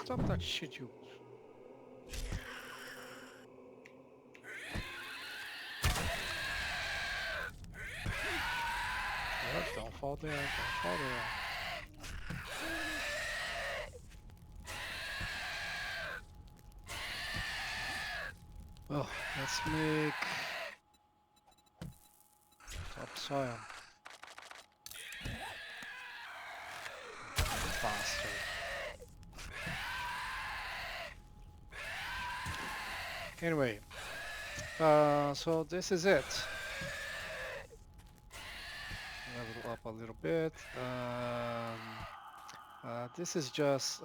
Stop that shit, you. Oh, don't fall there, don't fall there. Well, let's make topsoil faster. Anyway, so this is it. Level up a little bit. This is just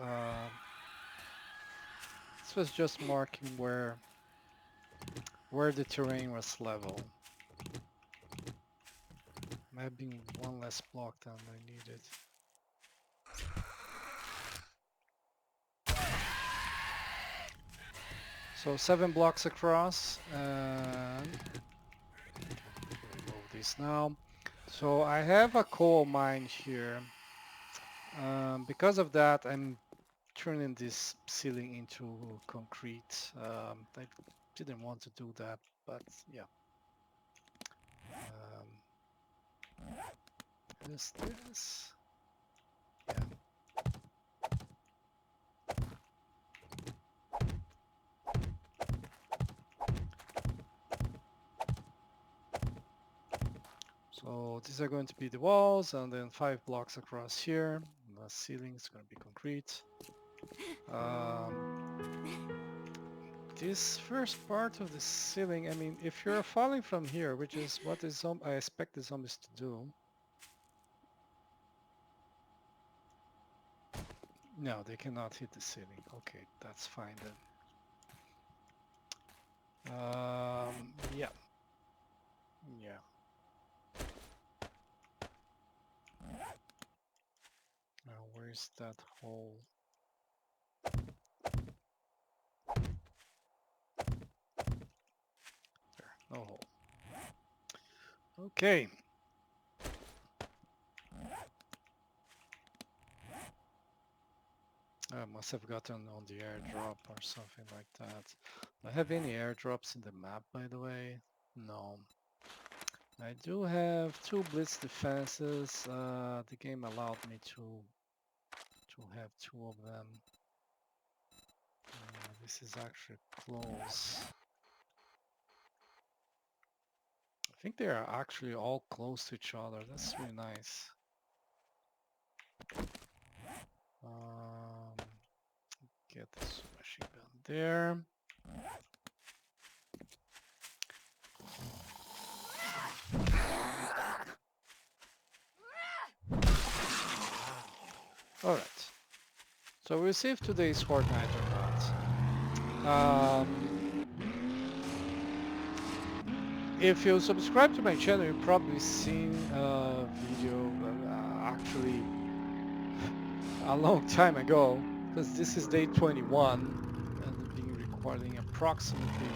this was just marking where the terrain was level. Maybe one less block than I needed. So 7 blocks across, and remove this now. So I have a coal mine here. Because of that, I'm turning this ceiling into concrete. I didn't want to do that, but yeah. This. Yeah. So these are going to be the walls, and then 5 blocks across here. The ceiling is going to be concrete. This first part of the ceiling, I mean, if you're falling from here, which is what I expect the zombies to do. No, they cannot hit the ceiling. Okay, that's fine then. Yeah. Yeah. Now, where's that hole? There, no hole. Okay. I must have gotten on the airdrop or something like that. Do I have any airdrops in the map, by the way? No. I do have 2 blitz defenses. The game allowed me to have 2 of them. This is actually close. I think they are actually all close to each other. That's really nice. Get this machine gun there. Alright. So we'll see if today is Fortnite or not. If you subscribe to my channel, you've probably seen a video actually a long time ago, because this is day 21 and I've been recording approximately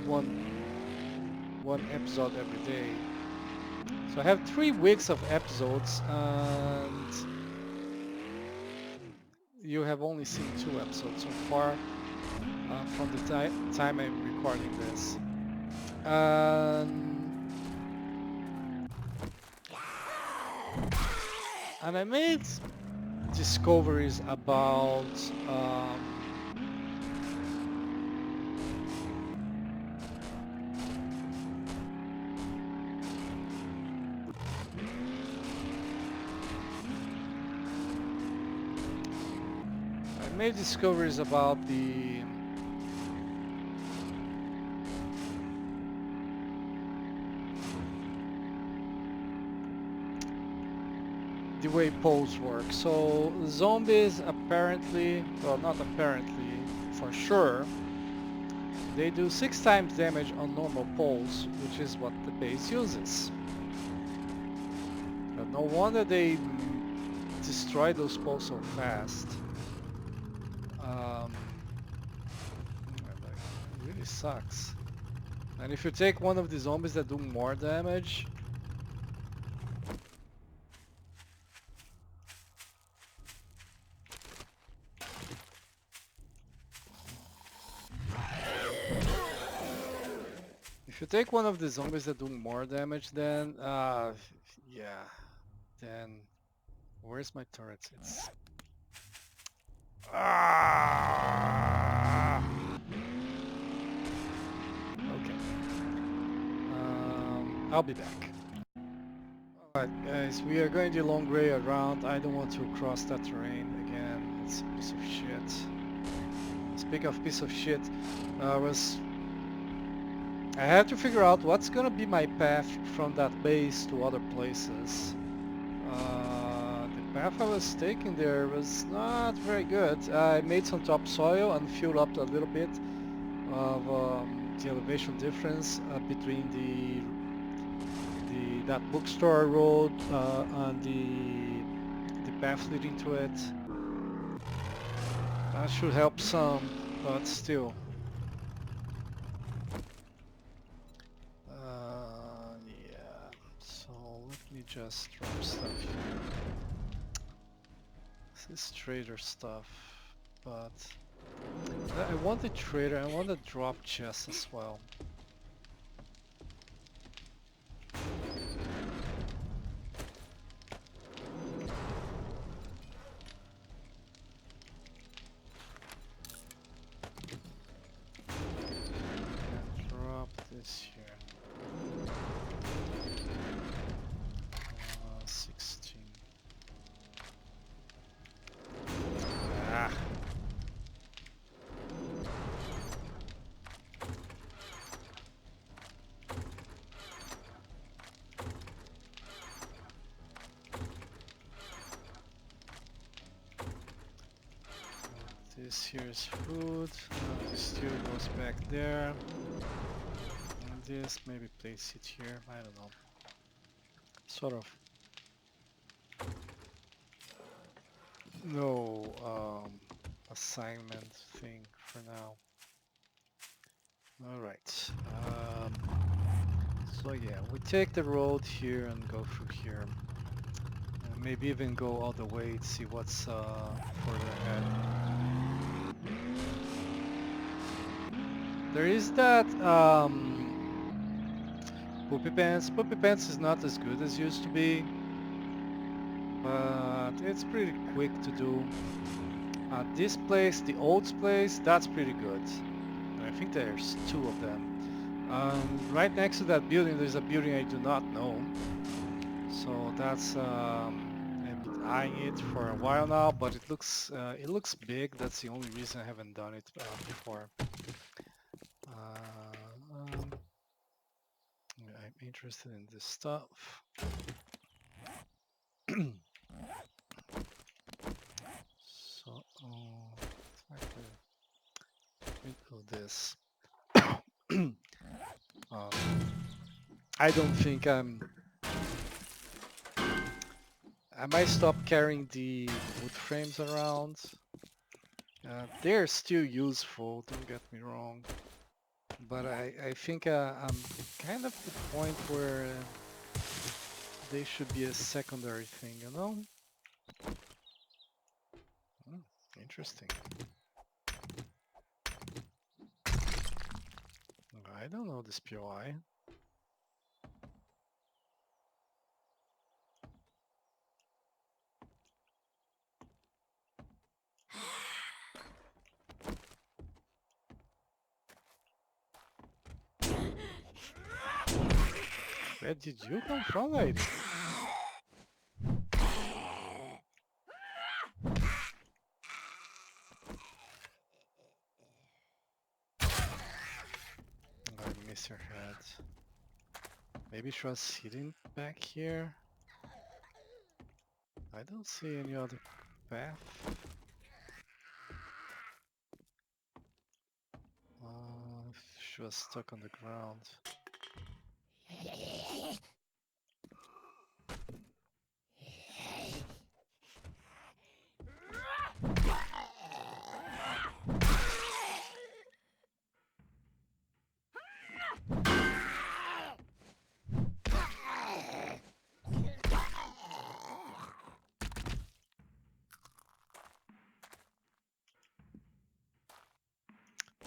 one episode every day. So I have 3 weeks of episodes, and you have only seen 2 episodes so far from the time I'm recording this. And I made discoveries about the way poles work. So zombies apparently, well, not apparently, for sure, they do 6 times damage on normal poles, which is what the base uses. But no wonder they destroy those poles so fast. It really sucks. And if you take one of the zombies that do more damage, If you take one of the zombies that do more damage, then yeah, then where's my turret? It's okay. I'll be back. Alright guys, we are going the long way around. I don't want to cross that terrain again. It's a piece of shit. Speak of piece of shit, I had to figure out what's gonna be my path from that base to other places. The path I was taking there was not very good. I made some topsoil and filled up a little bit of the elevation difference between that bookstore road and the path leading to it. That should help some, but still. Yeah. So let me just drop stuff here. This is trader stuff, but I want the trader. I want the drop chest as well. And drop this here. 16. Ah. This here is food. This still goes back there. And this, maybe place it here. I don't know. Sort of. No assignment thing for now. Alright. So yeah, we take the road here and go through here. And maybe even go all the way to see what's further ahead. There is that Poopy Pants. Poopy Pants is not as good as used to be, but it's pretty quick to do. This place, the old place, that's pretty good. I think there's two of them. Right next to that building, there's a building I do not know. So that's I've been eyeing it for a while now, but it looks big. That's the only reason I haven't done it before. I'm interested in this stuff. So let me do this. I don't think I might stop carrying the wood frames around. They're still useful, don't get me wrong. But I think I'm kind of at the point where they should be a secondary thing, you know? Interesting. I don't know this POI. Where did you come from, lady? I miss your head. Maybe she was hidden back here? I don't see any other path. She was stuck on the ground.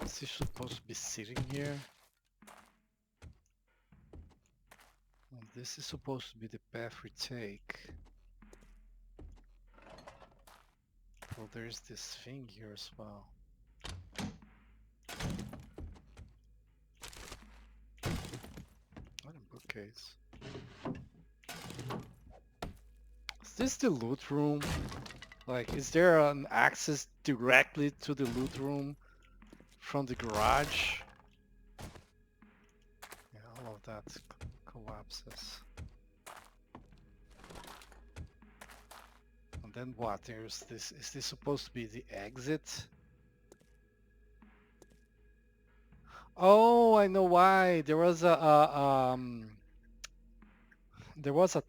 Is she supposed to be sitting here? this is supposed to be the path we take. Well, there's this thing here as well. What a bookcase. Is this the loot room? Like, is there an access directly to the loot room from the garage? Yeah, all of that collapses. And then what? There's this. Is this supposed to be the exit? Oh, I know why. There was a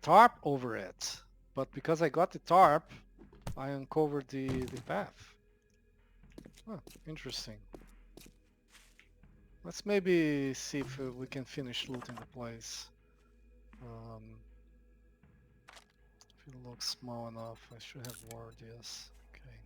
tarp over it, but because I got the tarp, I uncovered the path. Oh, interesting. Let's maybe see if we can finish looting the place. If it looks small enough, I should have word this. Okay.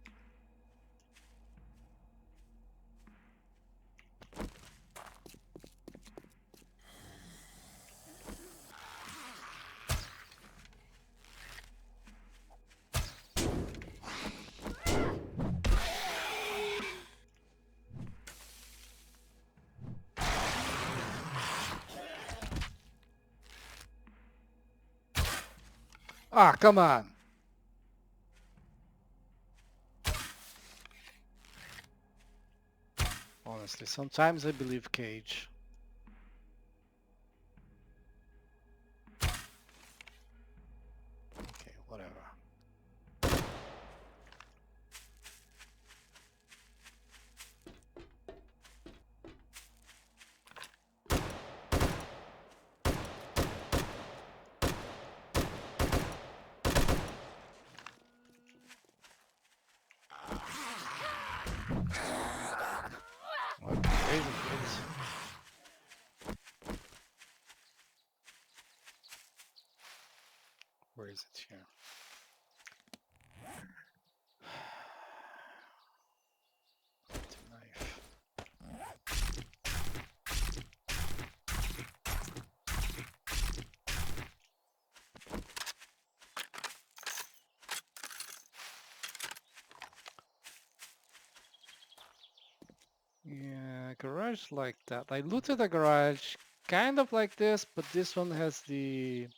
Ah, come on! Honestly, sometimes I believe Cage. Okay, whatever. What crazy kids. Where is it here? The knife. Yeah, garage like that. I looted a garage kind of like this, but this one has the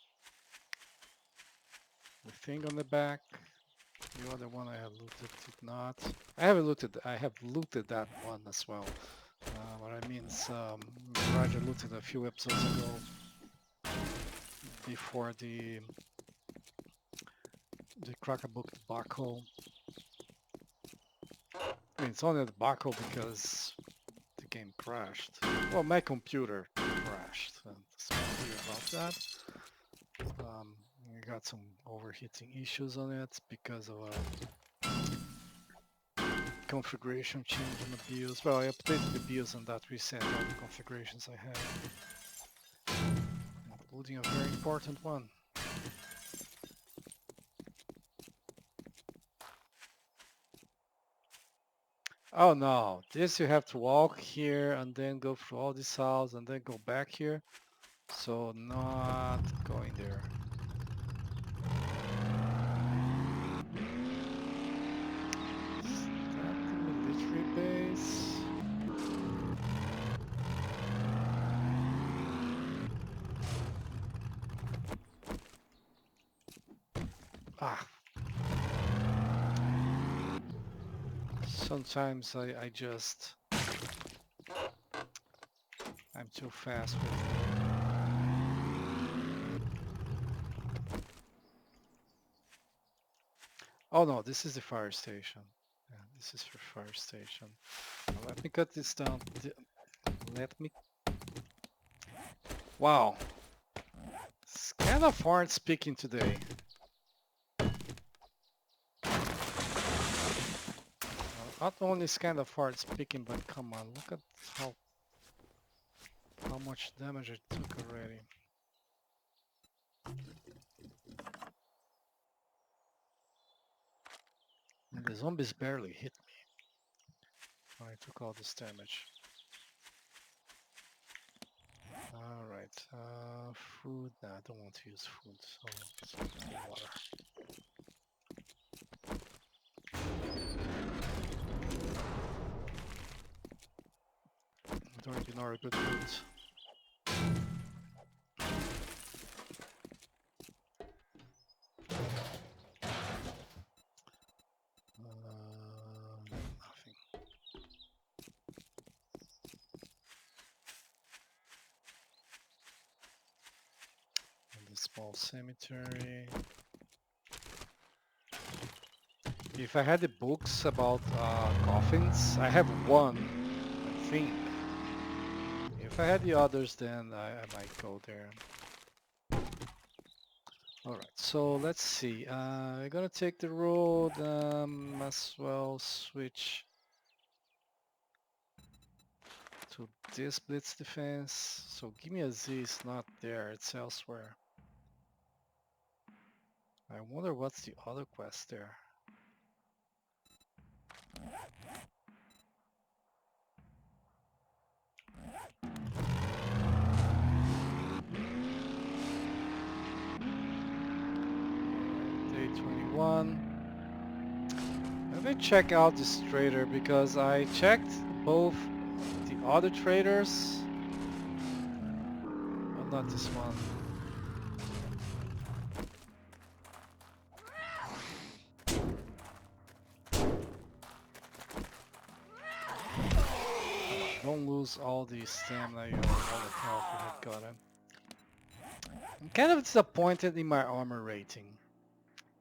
thing on the back. The other one I have looted did not. I have looted that one as well. What I mean is, garage I looted a few episodes ago before the Crackbook debacle. I mean, it's only a debacle because the game crashed. Well, my computer crashed. Sorry about that. I got some overheating issues on it because of a configuration change in the BIOS. Well, I updated the BIOS and that reset all the configurations I had, including a very important one. Oh no, this you have to walk here and then go through all these halls and then go back here. So not going there. Is that the military base? Ah. Sometimes I just... I'm too fast with it. Oh no, this is the fire station. Yeah, this is for fire station. Now let me cut this down. Let me... Wow. It's kind of hard speaking today. Not only is kind of hard speaking, but come on, look at how much damage I took already. And the zombies barely hit me. I took all this damage. Alright, food. No, I don't want to use food, so let's go to water. Don't ignore a good food. Nothing. And the small cemetery. If I had the books about coffins, I have one, I think. If I had the others, then I might go there. Alright, so let's see. I'm gonna take the road, as well switch to this blitz defense. So give me a Z, it's not there, it's elsewhere. I wonder what's the other quest there. A21. Let me check out this trader because I checked both the other traders. Oh, not this one. Don't lose all the stamina, all the health you have gotten. I'm kind of disappointed in my armor rating.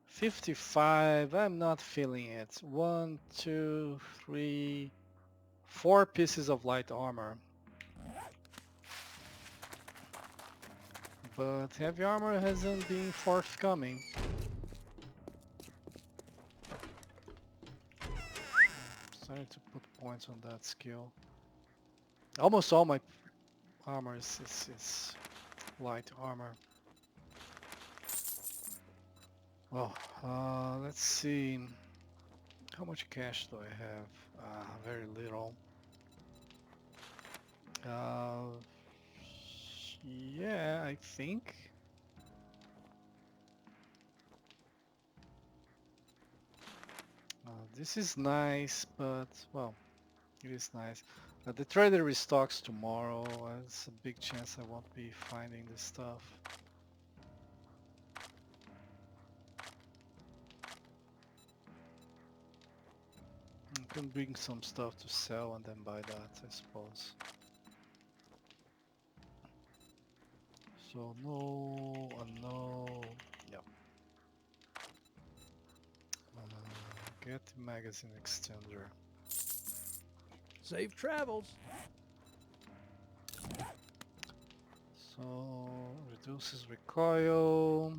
55, I'm not feeling it. 1, 2, 3, 4 pieces of light armor. But heavy armor hasn't been forthcoming. Starting to put points on that skill. Almost all my armor is light armor. Well, let's see. How much cash do I have? Very little. Yeah, I think. This is nice, but, well, it is nice. The trader restocks tomorrow. There's a big chance I won't be finding this stuff. I can bring some stuff to sell and then buy that, I suppose. So no, no, yep. Get the magazine extender. Safe travels. So reduces recoil.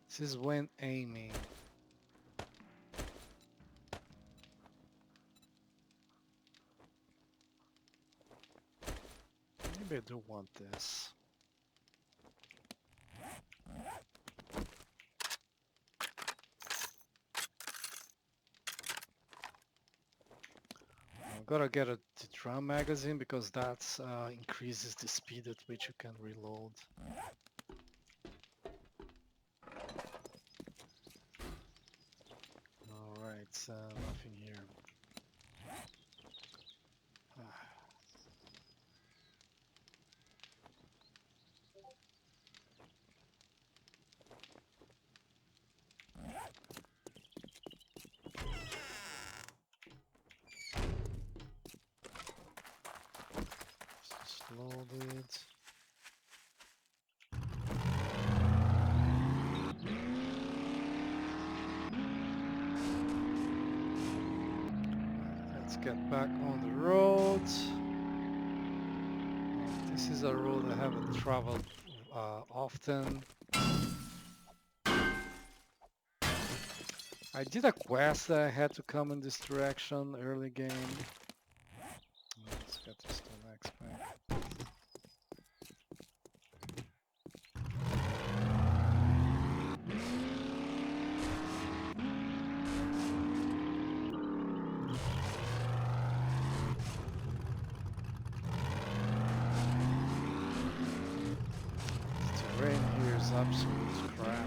This is when aiming. Maybe I do want this. I'm gonna get the drum magazine because that increases the speed at which you can reload. Alright, nothing here. Just loaded. Let's get back on the road. This is a road I haven't traveled often. I did a quest that I had to come in this direction early game. Let's get this to the next pack. is absolute crap.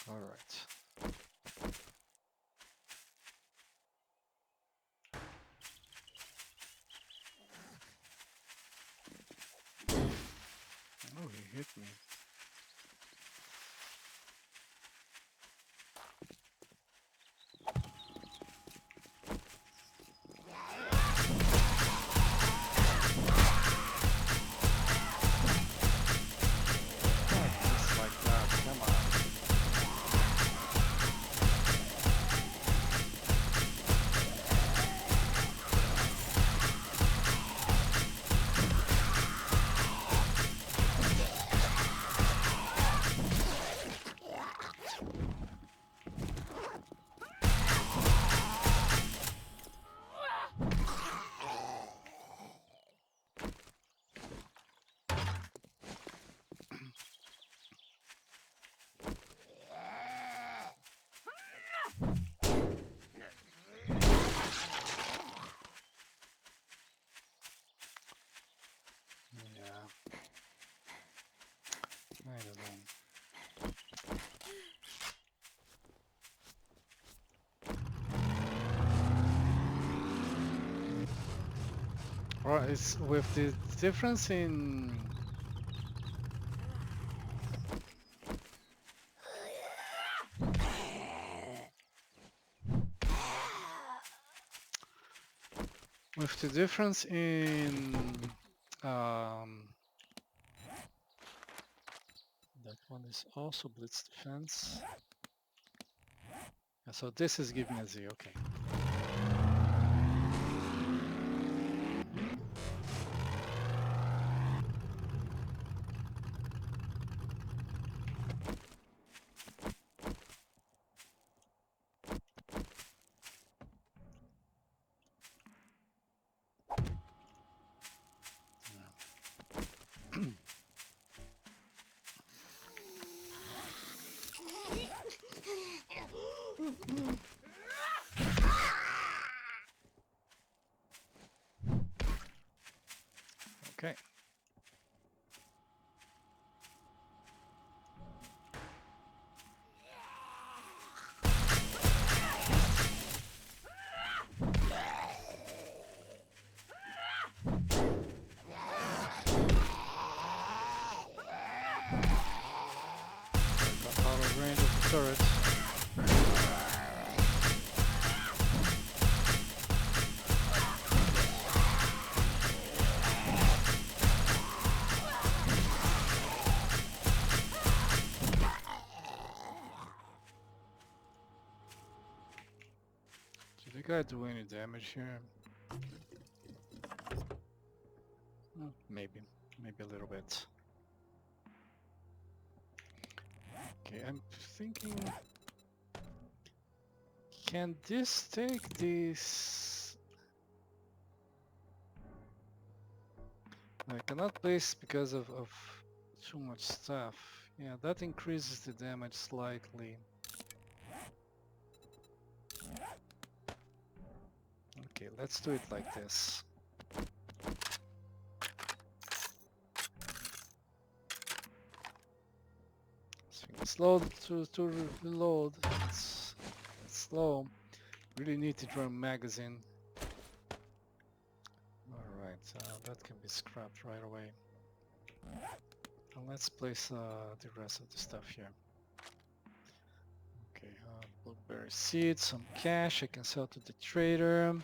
All right. Oh, he hit me. Just like that. Come on. Yeah. I don't know. Or it's with the difference in with the difference in that one is also blitz defense. Yeah, so this is giving a Z. Okay. Okay. Got out of range of the turret. Did the guy do any damage here? Maybe a little bit. Okay, I'm thinking, can this take this? I cannot place because of too much stuff. Yeah, that increases the damage slightly. Okay, let's do it like this. Slow to reload. It's slow. Really need to draw a magazine. Alright, that can be scrapped right away. And let's place the rest of the stuff here. Okay, blueberry seeds, some cash I can sell to the trader.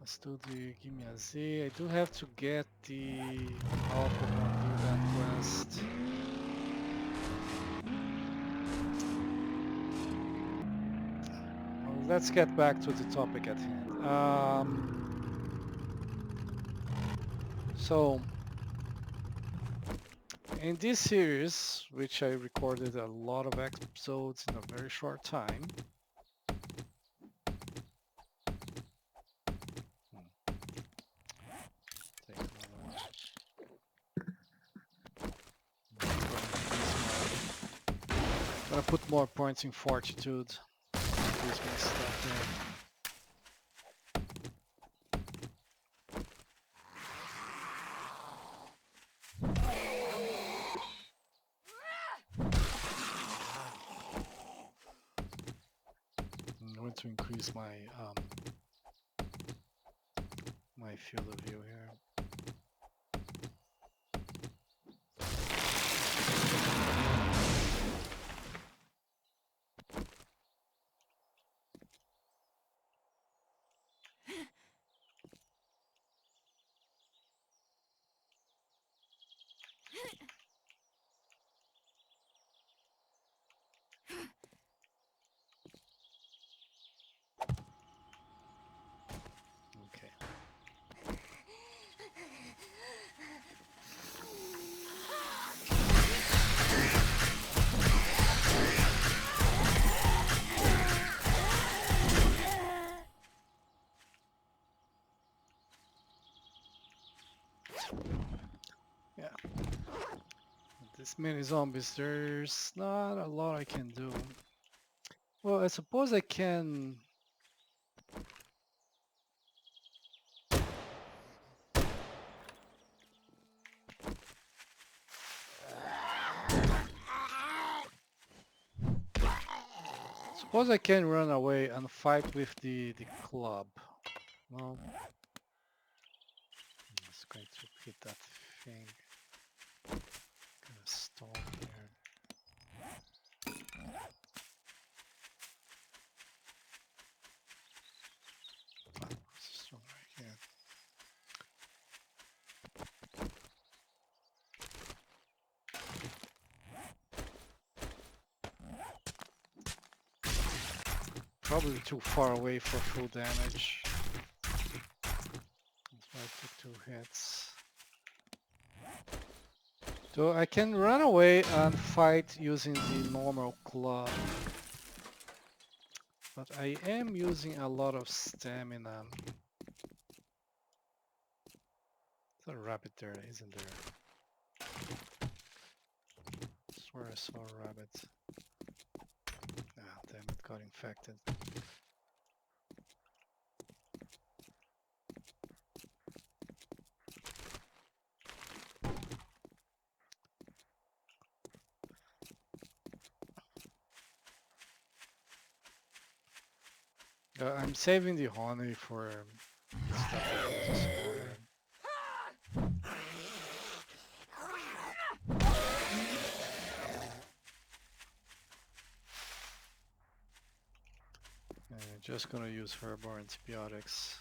Let's do the give me a Z. I do have to get the alcohol and do that quest. Well, let's get back to the topic at hand. So in this series, which I recorded a lot of episodes in a very short time, I'm gonna put more points in fortitude. Increase my stuff there. want to increase my my field of view here. Okay. Yeah. This many zombies, there's not a lot I can do. Well, I suppose I can. Suppose I can run away and fight with the club. No. I'm just going to hit that thing. Gonna stall here. Ah, stall right here. Probably too far away for full damage. That's why I took 2 hits. So I can run away and fight using the normal club. But I am using a lot of stamina. There's a rabbit there, isn't there? I swear I saw a rabbit. Ah, damn it, got infected. I'm saving the honey for stuff I need to store. Just gonna use herb or antibiotics.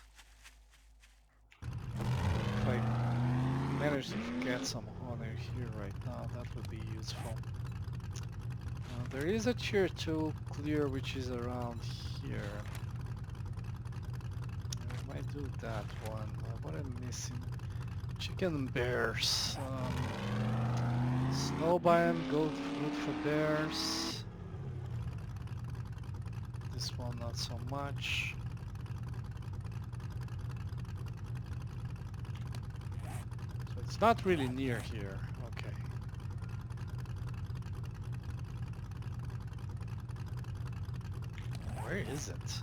If I manage to get some honey here right now, that would be useful. There is a tier 2 clear which is around here. I might do that one. What am I missing? Chicken and bears. Snow biome, good for bears. This one not so much. So it's not really near here. Okay. Where is it?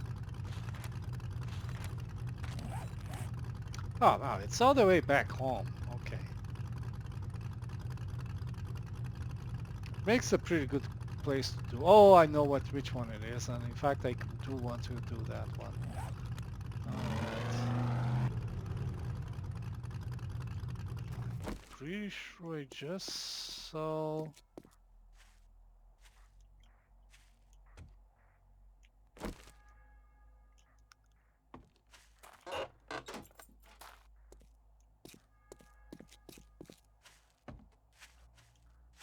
Oh no, it's all the way back home. Okay. Makes a pretty good place to do. Oh, I know which one it is, and in fact I do want to do that one. Alright. Pretty sure I just saw...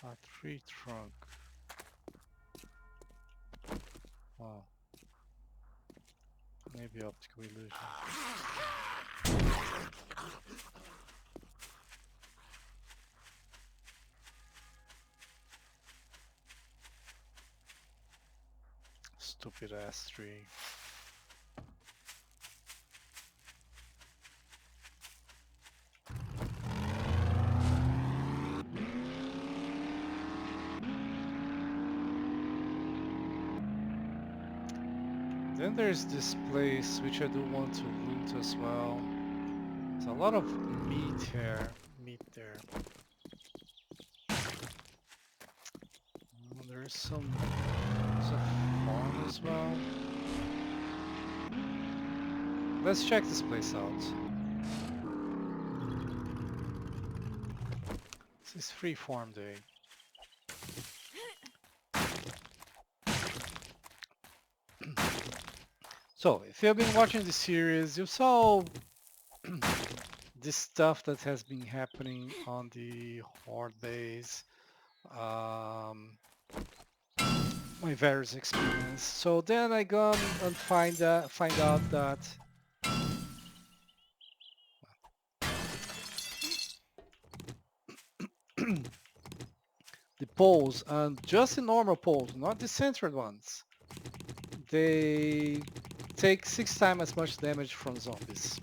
a tree trunk. Wow. Maybe optical illusion. Stupid ass tree. Then there's this place which I do want to loot as well. There's a lot of meat here. Meat there. There's a farm as well. Let's check this place out. This is Freeform Day. So, if you've been watching the series, you saw this stuff that has been happening on the Horde base. My various experience. So then I go and find out that the poles, and just the normal poles, not the centered ones, they take 6 times as much damage from zombies.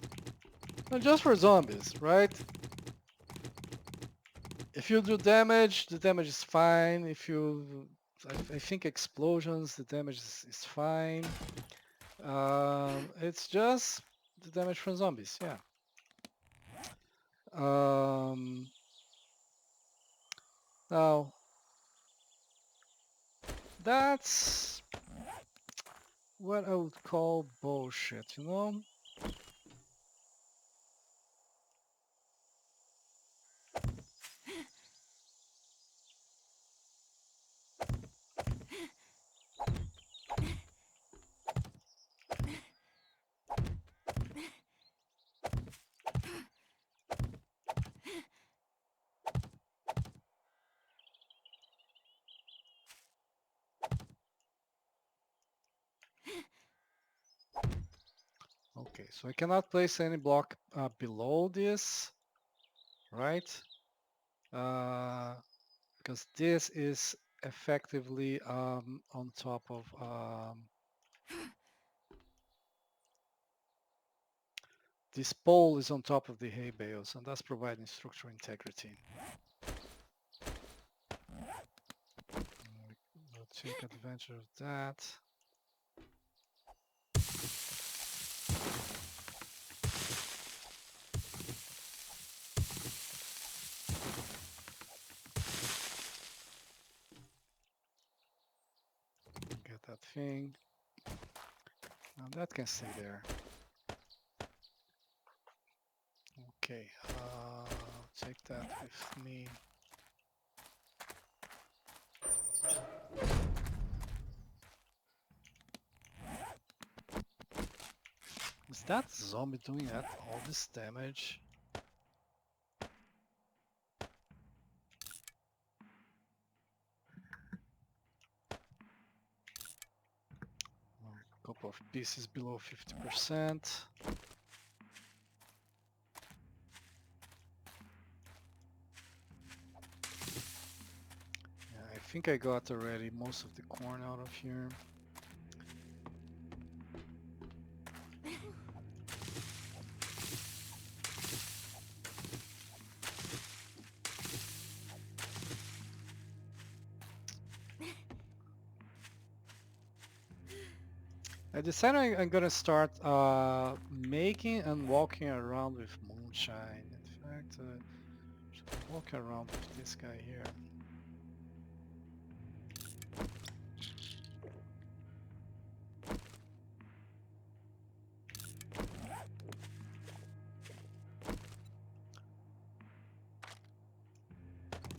And just for zombies, right? If you do damage, the damage is fine. If you, I think explosions, the damage is fine. It's just the damage from zombies, yeah. Now, that's what I would call bullshit, you know? Okay, so I cannot place any block below this, right? Because this is effectively on top of this pole is on top of the hay bales, and that's providing structural integrity. We'll take advantage of that. Get that thing. Now that can stay there. Okay, take that with me. Is that zombie doing that all this damage? A couple of pieces below 50%. Yeah, I think I got already most of the corn out of here. I decided I'm gonna start making and walking around with moonshine. In fact, walk around with this guy here.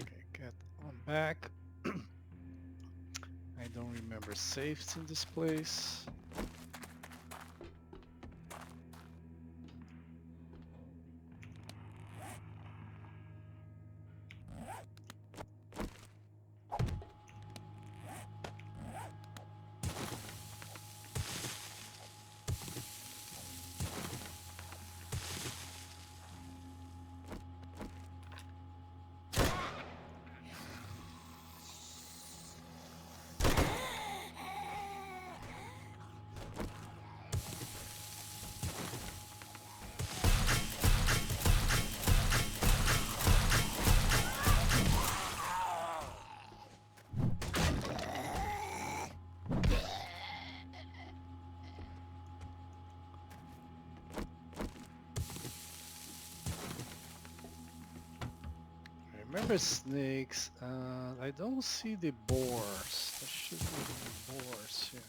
Okay, get on back. I don't remember safes in this place. Remember snakes, I don't see the boars. There should be the boars here.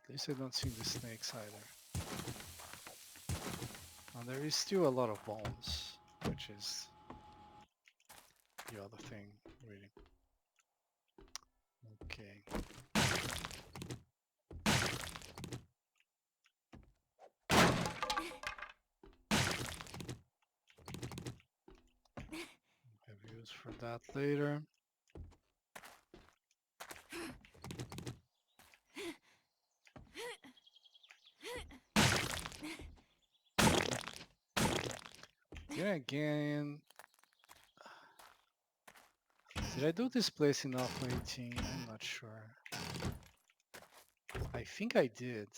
At least I don't see the snakes either. And there is still a lot of bones, which is the other thing, really. Okay. Have use for that later. Then again, did I do this place in A18? I'm not sure. I think I did.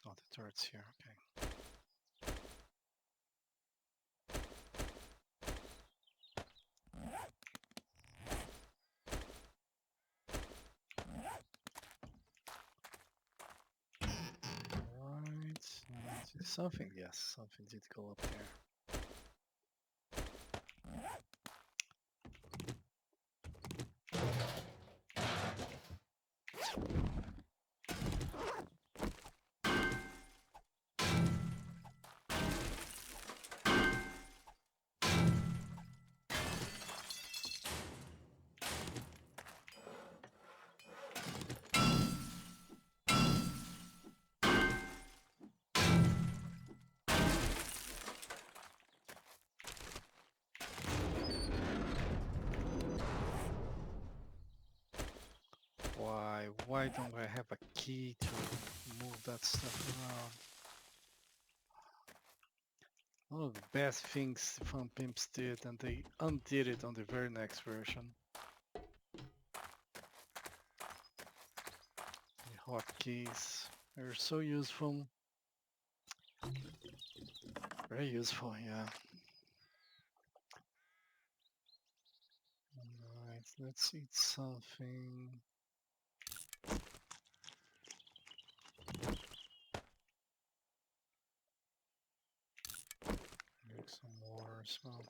Oh, the turret's here, okay. Alright, something, yes, something did go up there. Why don't I have a key to move that stuff around? One of the best things the Fun Pimps did, and they undid it on the very next version. The hotkeys are so useful. Very useful, yeah. Alright, let's eat something. Drink some water as well.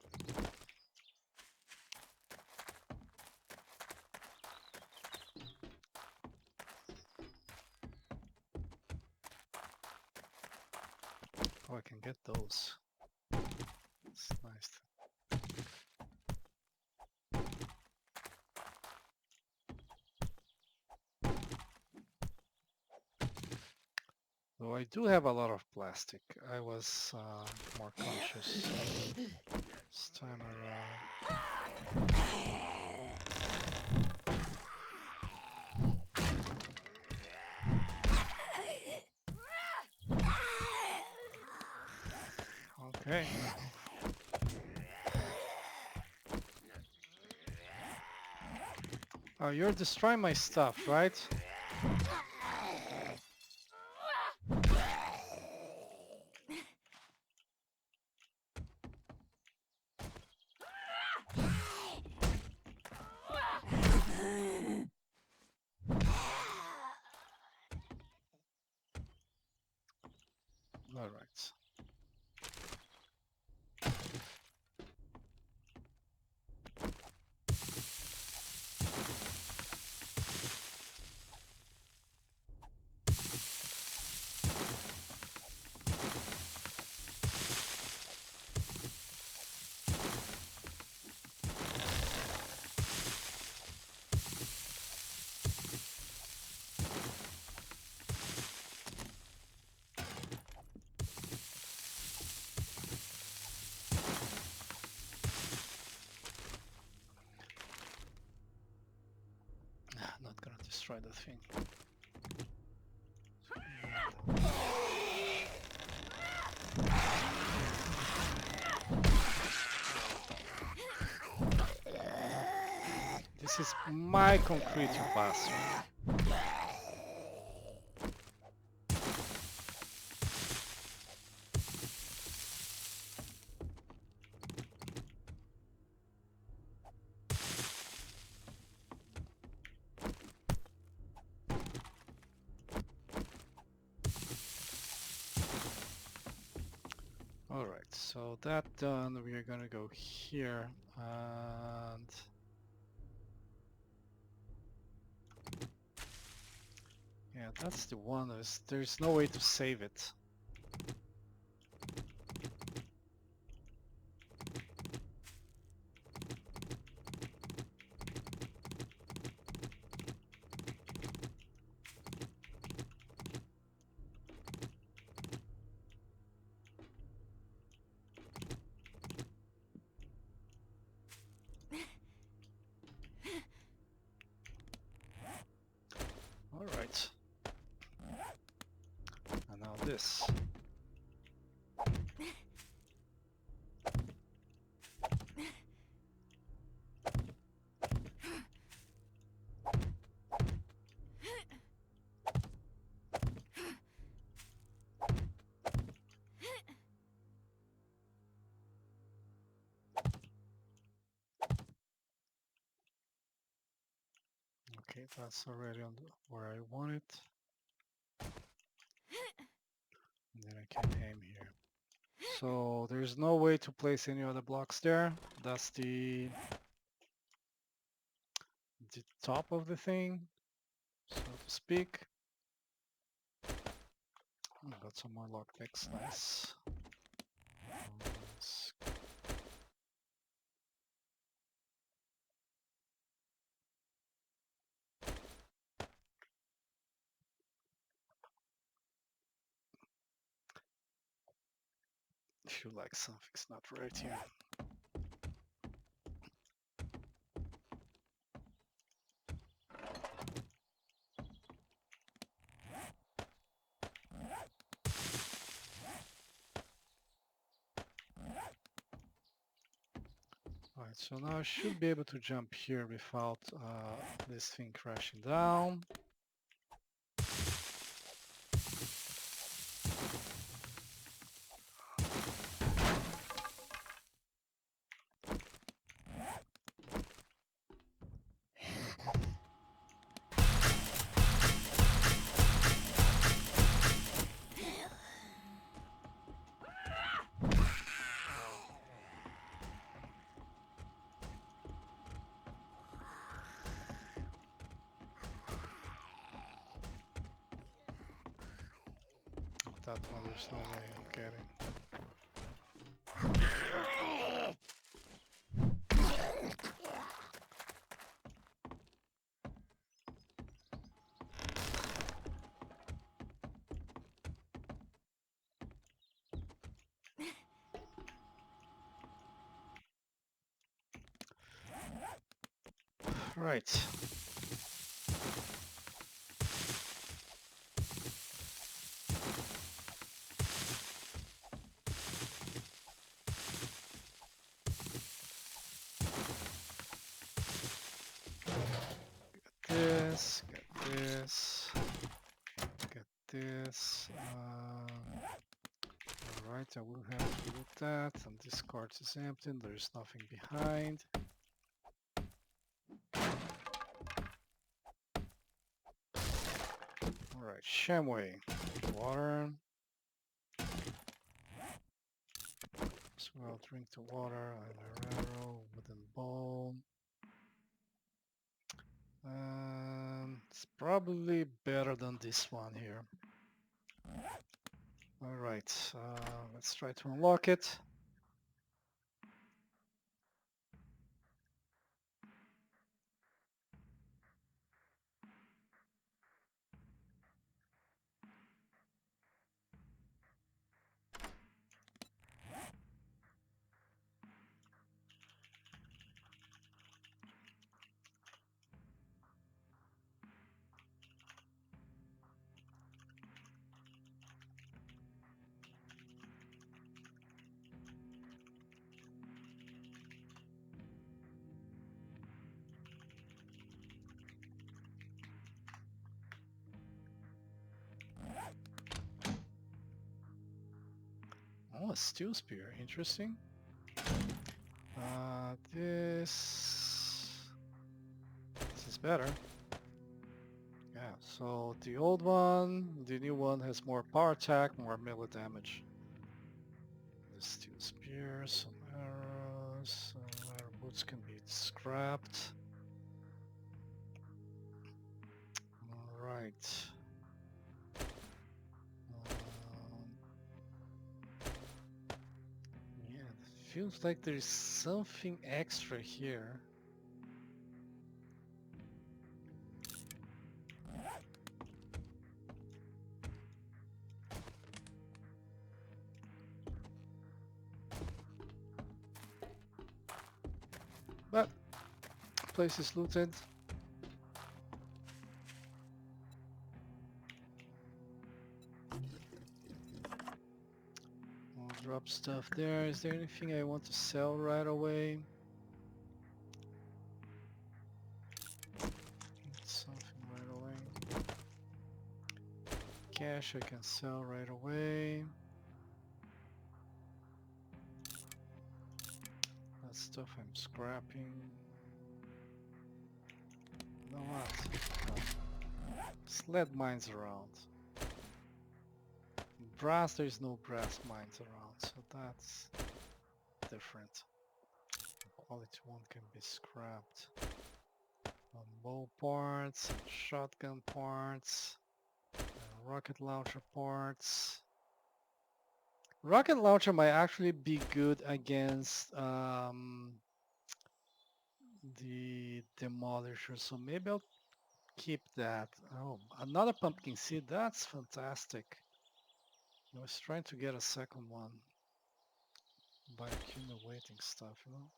Oh, I can get those. It's nice. Though I do have a lot of plastic. I was more conscious this time around. Okay. Oh, you're destroying my stuff, right? Alright. Not gonna destroy that thing. This is my concrete, you bastard. Alright, so that done, we are gonna go here and Yeah, that's the one. There's no way to save it. Alright. And now this. Okay, that's already on where I want it. And then I can aim here. So there's no way to place any other blocks there. That's the top of the thing, so to speak. Got some more lockpicks, nice. Nice. Feel like something's not right here. Alright, so now I should be able to jump here without this thing crashing down. That one there's no way I'm getting. Right. Get this. Alright, I will have to do that. And this cart is empty. There's nothing behind. Alright, Shamway. Water. So I'll drink the water. Iron arrow, wooden bowl. It's probably better than this one here. Alright, let's try to unlock it. Oh, a steel spear, interesting. This is better. Yeah, so the old one, the new one has more power attack, more melee damage. The steel spear, some arrows, arrow boots can be scrapped. Alright. Feels like there is something extra here. But place is looted. I'll drop stuff there. Is there anything I want to sell right away? Need something right away. Cash I can sell right away. That stuff I'm scrapping. You know what? Just let mines around. Brass, there's no brass mines around, so that's different. Quality one can be scrapped. Bow parts, and shotgun parts, and rocket launcher parts. Rocket launcher might actually be good against the demolisher, so maybe I'll keep that. Oh, another pumpkin seed, that's fantastic. I was trying to get a second one by accumulating stuff, you know.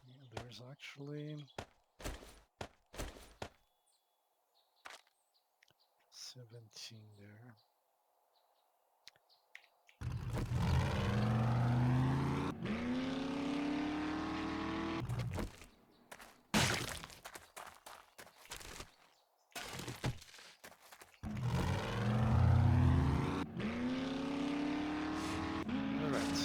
Yeah, there's actually 17 there. Alright.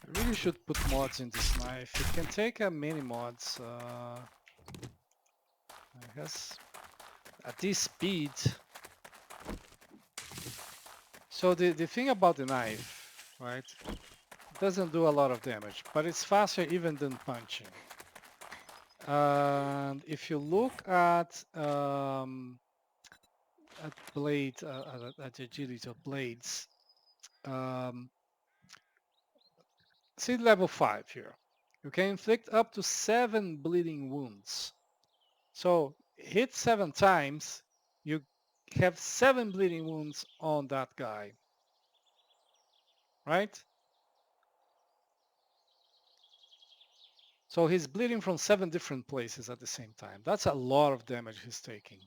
I really should put mods in this knife. It can take a mini mods. I guess at this speed. So the thing about the knife, right? It doesn't do a lot of damage, but it's faster even than punching. And if you look at blade, at the agility of blades, see level 5 here. You can inflict up to 7 bleeding wounds. So hit 7 times, you have 7 bleeding wounds on that guy, right? So he's bleeding from 7 different places at the same time. That's a lot of damage he's taking.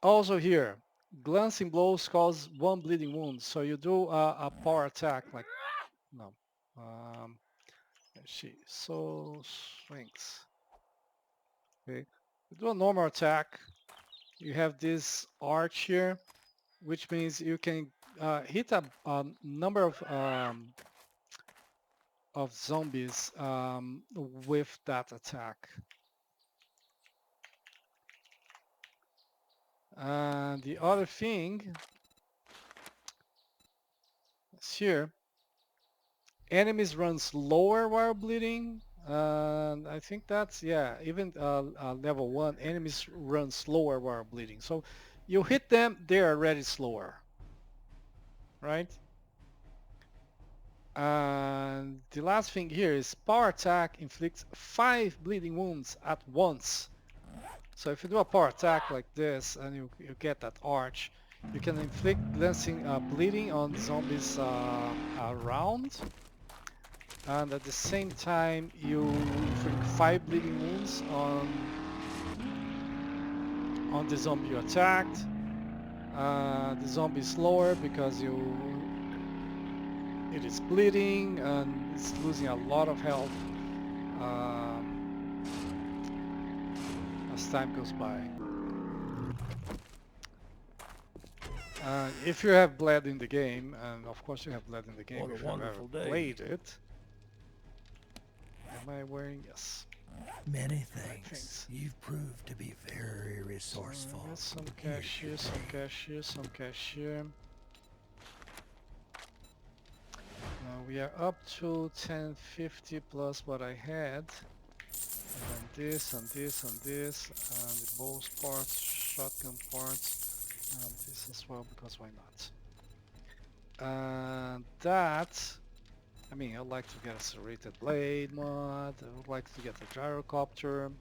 Also here, glancing blows cause 1 bleeding wound. So you do a power attack like, no. She so swings. Okay, you do a normal attack. You have this arch here, which means you can hit a number of zombies with that attack. And the other thing is here, enemies run slower while bleeding. And I think that's, yeah, even level 1, enemies run slower while bleeding. So you hit them, they're already slower, right? And the last thing here is power attack inflicts 5 bleeding wounds at once. So if you do a power attack like this and you get that arch, you can inflict glancing bleeding on zombies around, and at the same time you inflict 5 bleeding wounds on the zombie you attacked. The zombie is slower because it is bleeding and it's losing a lot of health. as time goes by. If you have bled in the game, and of course you have bled in the game What a if you have ever wonderful day. played it. Am I wearing? Yes. Many Right thanks. things. You've proved to be very resourceful. So I got some Here's cash your here, some pay. cash here, some cash here. We are up to 1050 plus what I had. And then this and this and this, and the bows parts, shotgun parts, and this as well, because why not? And that, I mean, I'd like to get a serrated blade mod, I would like to get a gyrocopter,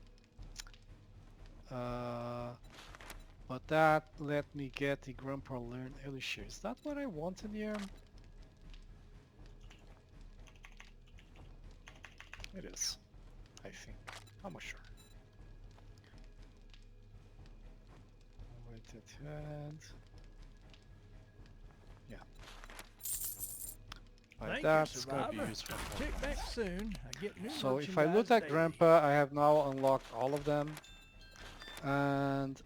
but that let me get the Grandpa Learn Elixir. Is that what I wanted here? It is, I think. I'm not sure. Weighted head. Yeah. Like that's gonna be useful. Check back soon. I get new So if I look at daily. Grandpa, I have now unlocked all of them, and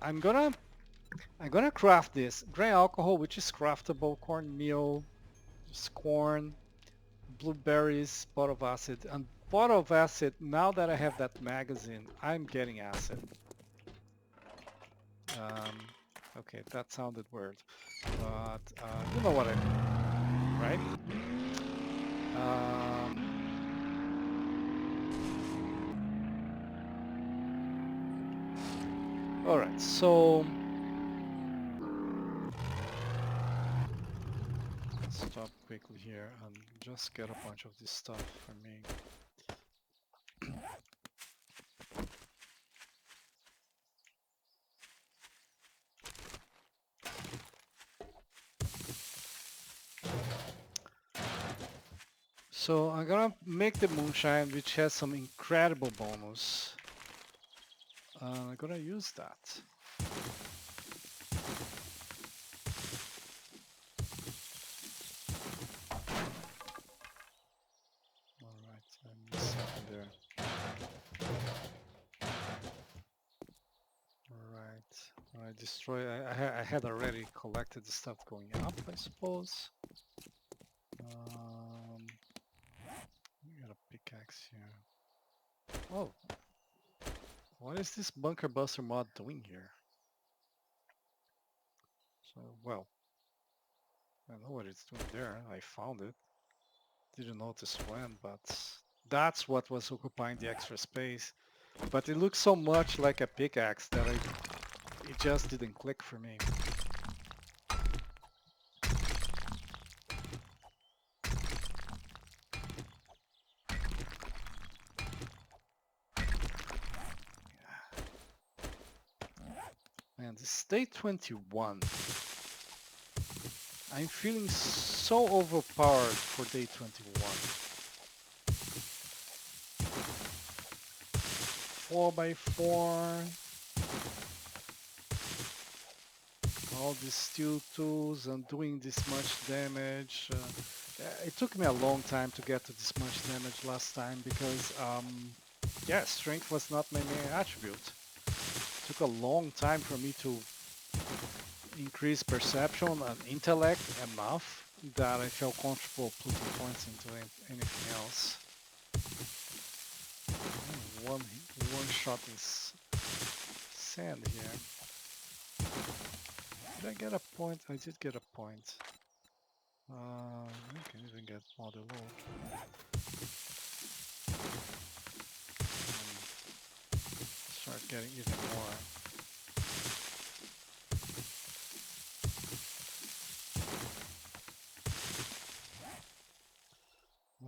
I'm gonna craft this grain alcohol, which is craftable, cornmeal, just corn, blueberries, bottle of acid, and bottle of acid. Now that I have that magazine, I'm getting acid. Okay, that sounded weird, but you know what I mean, right? All right, so let's stop quickly here and just get a bunch of this stuff for me. So I'm gonna make the moonshine, which has some incredible bonus. I'm gonna use that. All right, I missed something there. All right, I destroy. I had already collected the stuff going up, I suppose. We got a pickaxe here. Oh, what is this bunker buster mod doing here? So, well, I know what it's doing there. I found it. Didn't notice when, but that's what was occupying the extra space. But it looks so much like a pickaxe that it just didn't click for me. Man, this day 21. I'm feeling so overpowered for day 21. 4x4. All these steel tools and doing this much damage. It took me a long time to get to this much damage last time because, yeah, strength was not my main attribute. It took a long time for me to increase perception and intellect enough that I felt comfortable putting points into anything else. One shot is sand here. Did I get a point? I did get a point. I can even get model load. Start getting even more.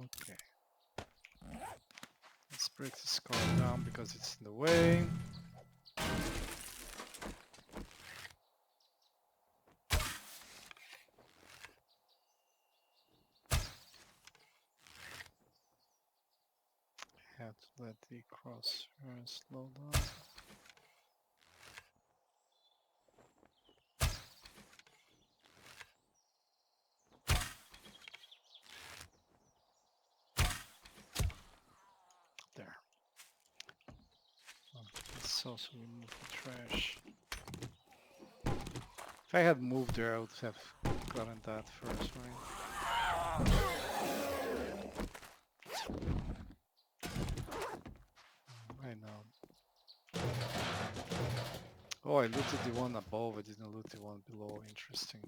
Okay. Let's break this car down because it's in the way. Have to let the crosshair slow down. There. let's also remove the trash. If I had moved there, I would have gotten that first, right? I know. Oh, I looted the one above, I didn't loot the one below. Interesting.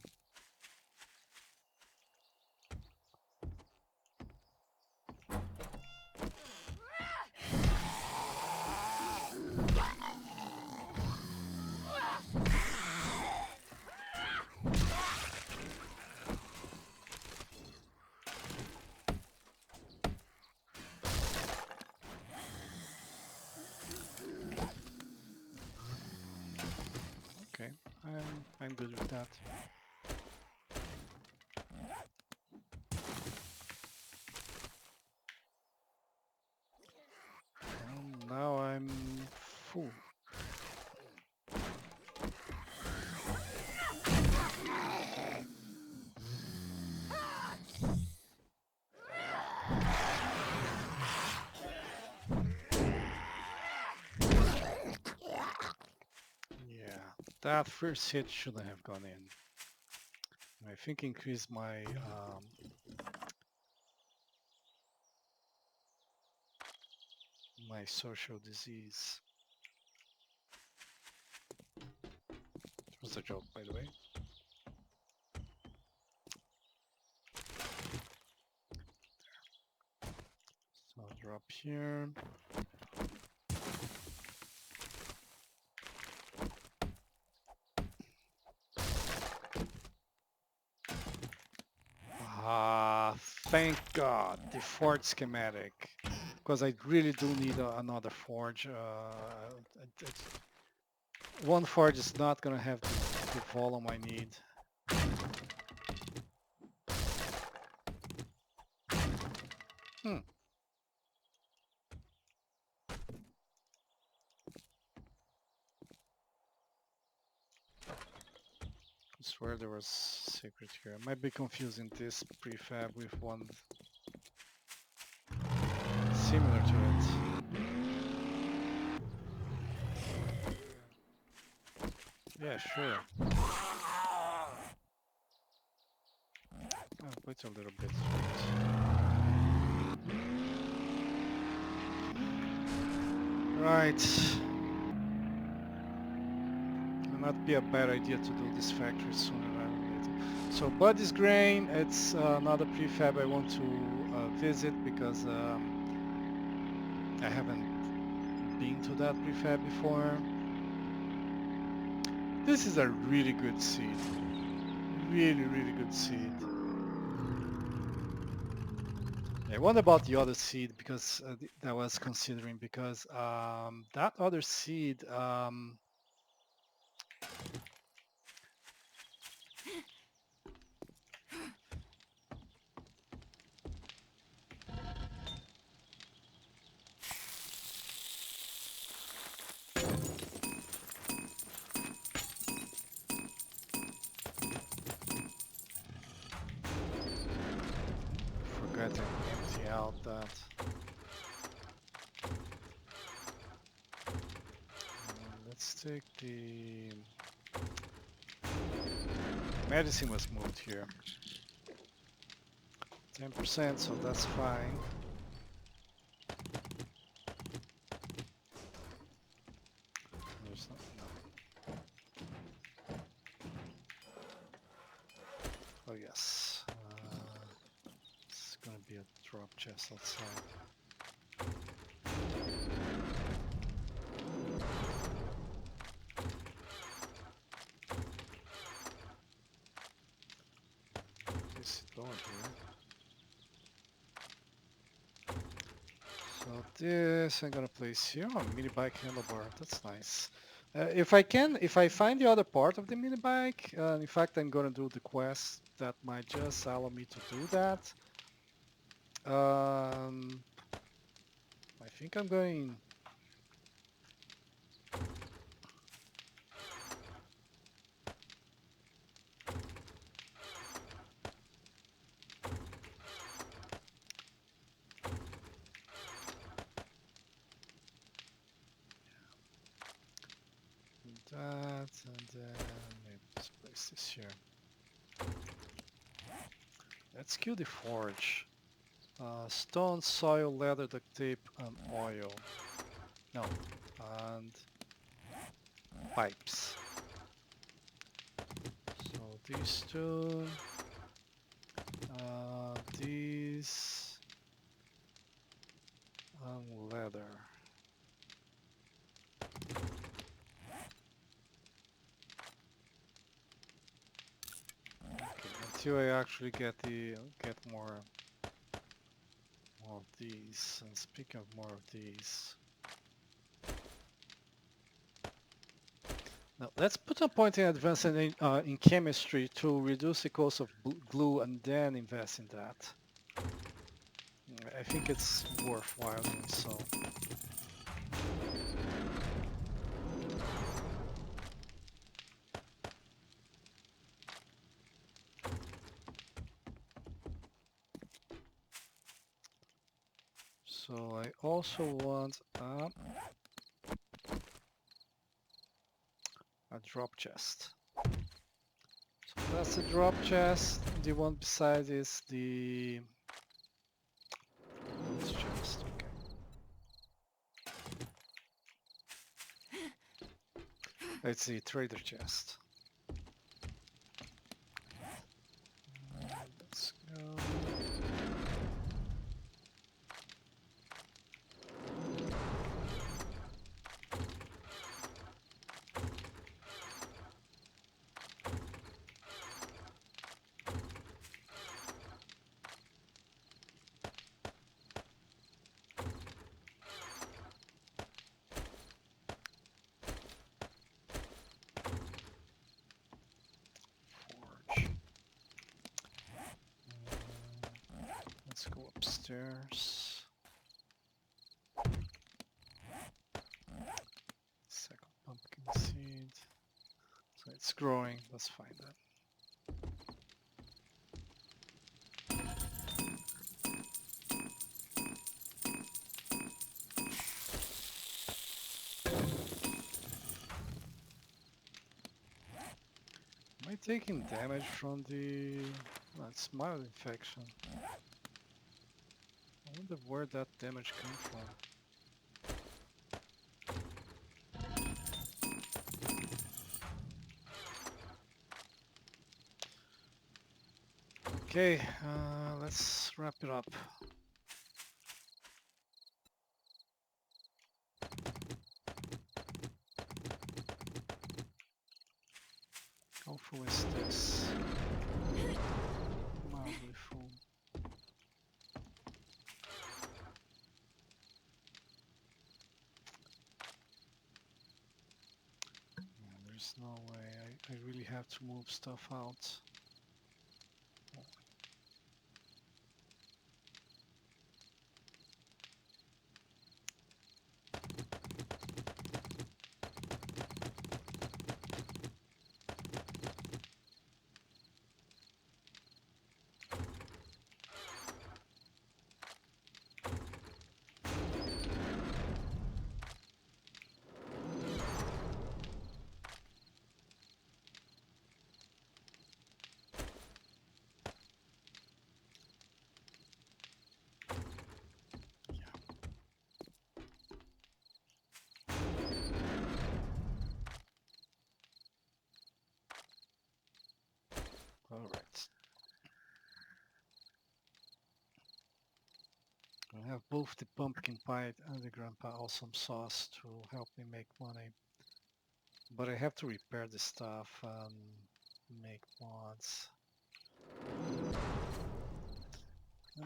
Okay, I'm good with that. Now I'm full. Yeah, that first hit shouldn't have gone in. I think increased my social disease. It was a joke, by the way. So I'll drop here. Ah, thank God, the forge schematic. Because I really do need another forge. One forge is not gonna have the volume I need. I swear there was secret here. I might be confusing this prefab with one similar to it. Yeah, sure. Oh, wait a little bit. Right. It might be a bad idea to do this factory sooner rather than later. So Buddy's Grain, it's another prefab I want to visit because I haven't been to that prefab before. This is a really good seed. Really, really good seed. I wonder about the other seed because I was considering because that other seed forgot to empty out that. Let's take the medicine was moved here. 10%, so that's fine. There's no. Oh yes. It's gonna be a drop chest outside. This door here. So this I'm gonna place here. Oh, mini bike handlebar. That's nice. If I find the other part of the mini bike, in fact, I'm gonna do the quest that might just allow me to do that. I think I'm going. What's this here? Let's kill the forge. Stone, soil, leather, duct tape, and oil. No, and pipes. So these two, these, and leather. Okay, until I actually get more of these. And speaking of more of these, now let's put a point in advancing in chemistry to reduce the cost of glue and then invest in that. I think it's worthwhile doing so. So I also want a drop chest. So that's the drop chest. The one beside is the loot chest. Okay, it's the trader chest. Let's go. Forge. Let's go upstairs. Second pumpkin seed. So it's growing. Let's find that. Am I taking damage from the... No, it's mild infection. I wonder where that damage came from. Okay, let's wrap it up. How full is this? Mildly full. Yeah, there's no way. I really have to move stuff out. Alright. I have both the pumpkin pie and the grandpa awesome sauce to help me make money. But I have to repair the stuff and make mods.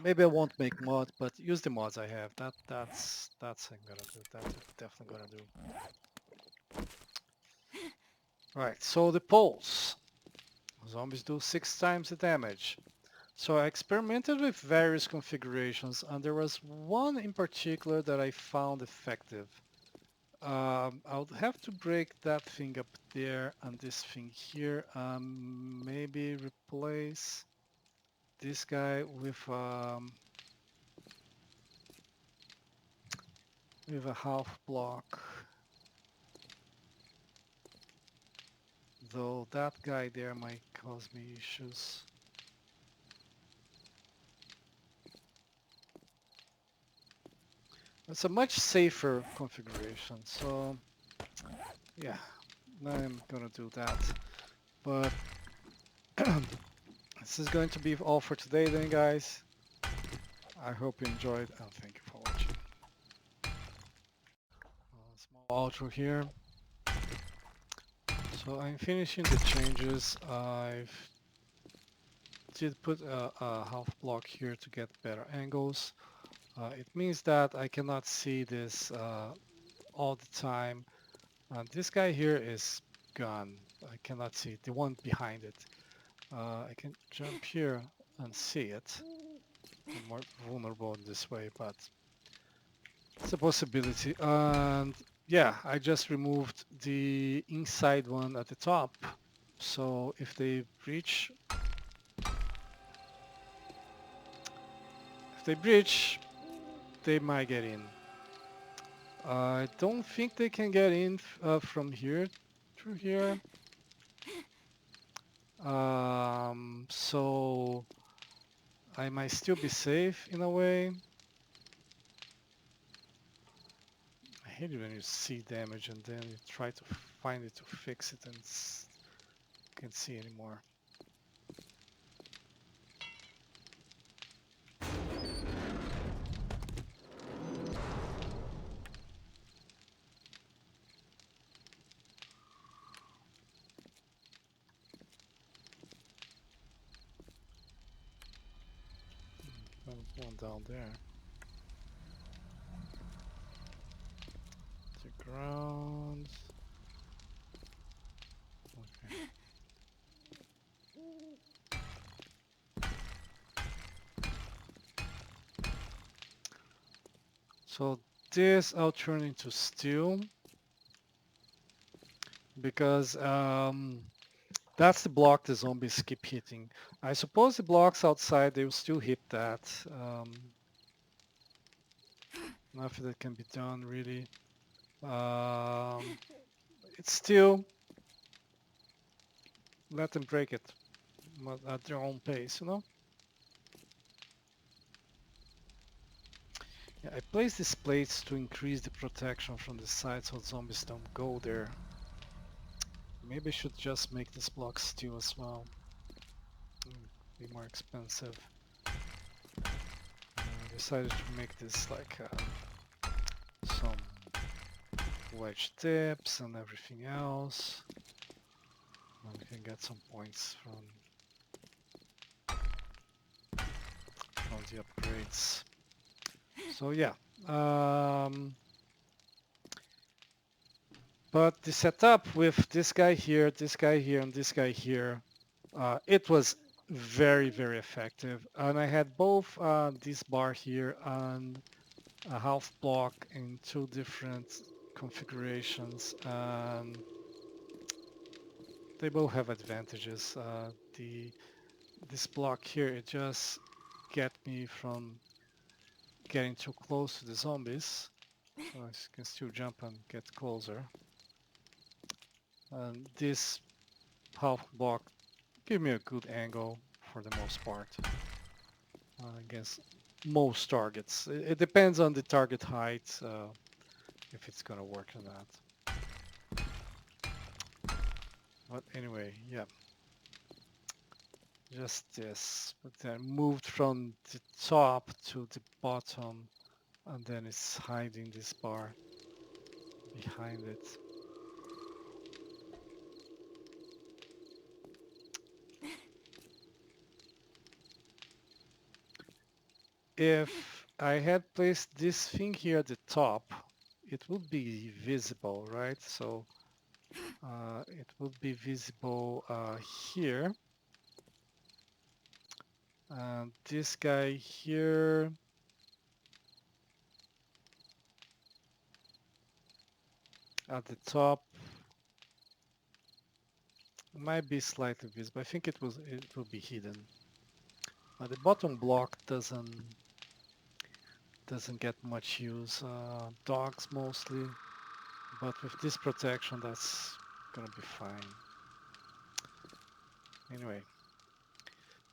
Maybe I won't make mods, but use the mods I have. That's I'm gonna do. That's definitely gonna do. Right, so the pulse. Zombies do 6 times the damage. So I experimented with various configurations and there was one in particular that I found effective. I'll have to break that thing up there and this thing here. Maybe replace this guy with a half block. though that guy there might cause me issues. It's a much safer configuration, so yeah, I'm gonna do that. But this is going to be all for today then, guys. I hope you enjoyed and thank you for watching. Small outro here. So I'm finishing the changes. I've did put a half block here to get better angles. It means that I cannot see this all the time. This guy here is gone. I cannot see it. The one behind it. I can jump here and see it. I'm more vulnerable in this way, but it's a possibility. And yeah, I just removed the inside one at the top. So if they breach, they might get in. I don't think they can get in from here through here. So I might still be safe in a way. I hate it when you see damage and then you try to find it to fix it and can't see anymore. One down there. The ground. Okay. So this I'll turn into steel because that's the block the zombies keep hitting. I suppose the blocks outside they will still hit that. Nothing that can be done really. It's still let them break it at their own pace, you know? Yeah, I place these plates to increase the protection from the side so zombies don't go there. Maybe I should just make this block steel as well. Be more expensive. Decided to make this like some wedge tips and everything else. And we can get some points from the upgrades. So yeah. But the setup with this guy here, and this guy here, it was very, very effective. And I had both this bar here and a half block in two different configurations. And they both have advantages. This block here, it just get me from getting too close to the zombies. So I can still jump and get closer. And this half block give me a good angle for the most part against most targets. It depends on the target height if it's gonna work or not. But anyway, yeah, just this. But then moved from the top to the bottom, and then it's hiding this bar behind it. If I had placed this thing here at the top, it would be visible, right? So it would be visible here. And this guy here, at the top, might be slightly visible. I think it will be hidden. The bottom block doesn't get much use. Dogs mostly, but with this protection, that's gonna be fine. Anyway,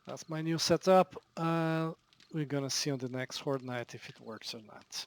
that's my new setup. We're gonna see on the next Fortnite if it works or not.